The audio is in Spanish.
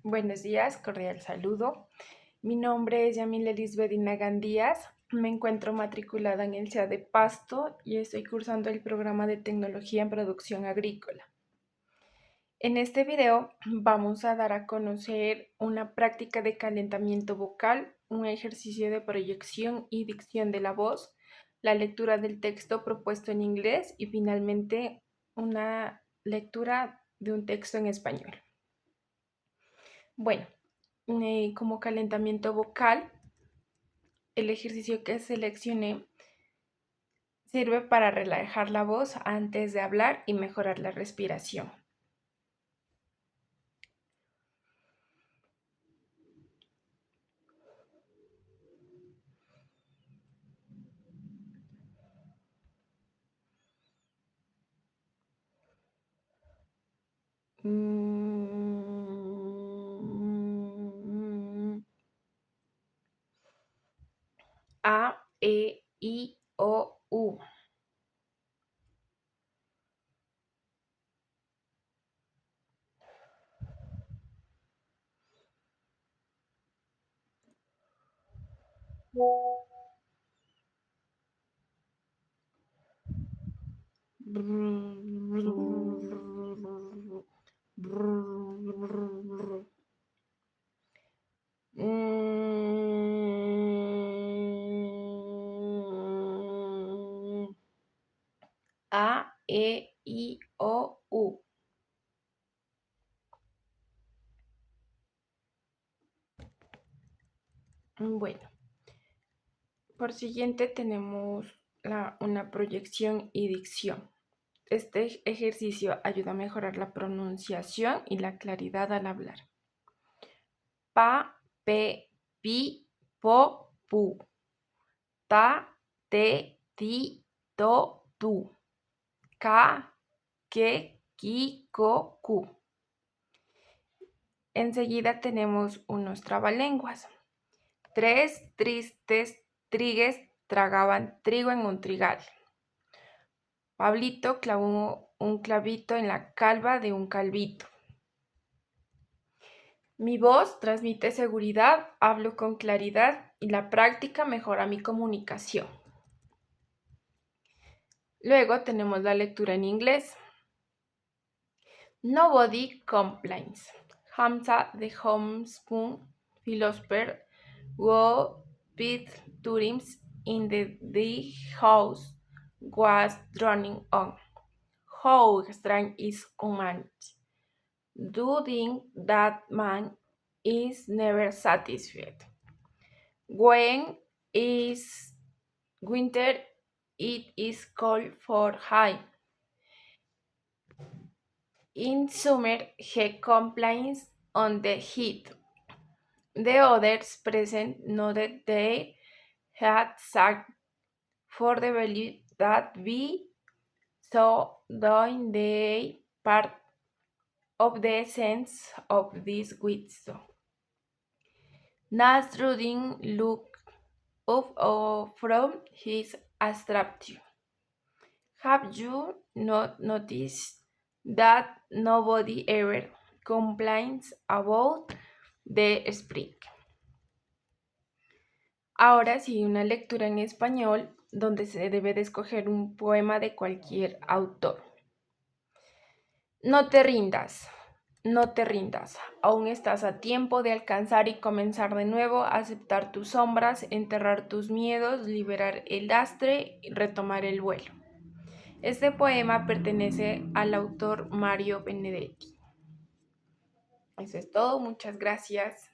Buenos días, cordial saludo. Mi nombre es Yamile Lisbeth Inagan Díaz. Me encuentro matriculada en el CEA de Pasto y estoy cursando el programa de Tecnología en Producción Agrícola. En este video vamos a dar a conocer una práctica de calentamiento vocal, un ejercicio de proyección y dicción de la voz, la lectura del texto propuesto en inglés y finalmente una lectura de un texto en español. Bueno, como calentamiento vocal, el ejercicio que seleccioné sirve para relajar la voz antes de hablar y mejorar la respiración. A, E, I, O, U. A, E, I, O, U. Bueno, por siguiente tenemos una proyección y dicción. Este ejercicio ayuda a mejorar la pronunciación y la claridad al hablar. Pa, pe, pi, po, pu. Ta, te, ti, to, tu. Ka, que, ki, ko, ku. Enseguida tenemos unos trabalenguas. 3 tristes trigues tragaban trigo en un trigal. Pablito clavó un clavito en la calva de un calvito. Mi voz transmite seguridad, hablo con claridad y la práctica mejora mi comunicación. Luego tenemos la lectura en inglés. Nobody complains. Hamza the homespun philosopher who with Turims in the house was droning on. How strange is humanity. Do think that man is never satisfied. When is winter, it is cold for high. In summer, he complains on the heat. The others present noted they had sacked for the value that we saw doing the part of the sense of this wisdom. Nasruddin looked up from his abstraction. Have you not noticed that nobody ever complains about the spring? Ahora sigue una lectura en español donde se debe de escoger un poema de cualquier autor. No te rindas, no te rindas. Aún estás a tiempo de alcanzar y comenzar de nuevo, aceptar tus sombras, enterrar tus miedos, liberar el lastre y retomar el vuelo. Este poema pertenece al autor Mario Benedetti. Eso es todo, muchas gracias.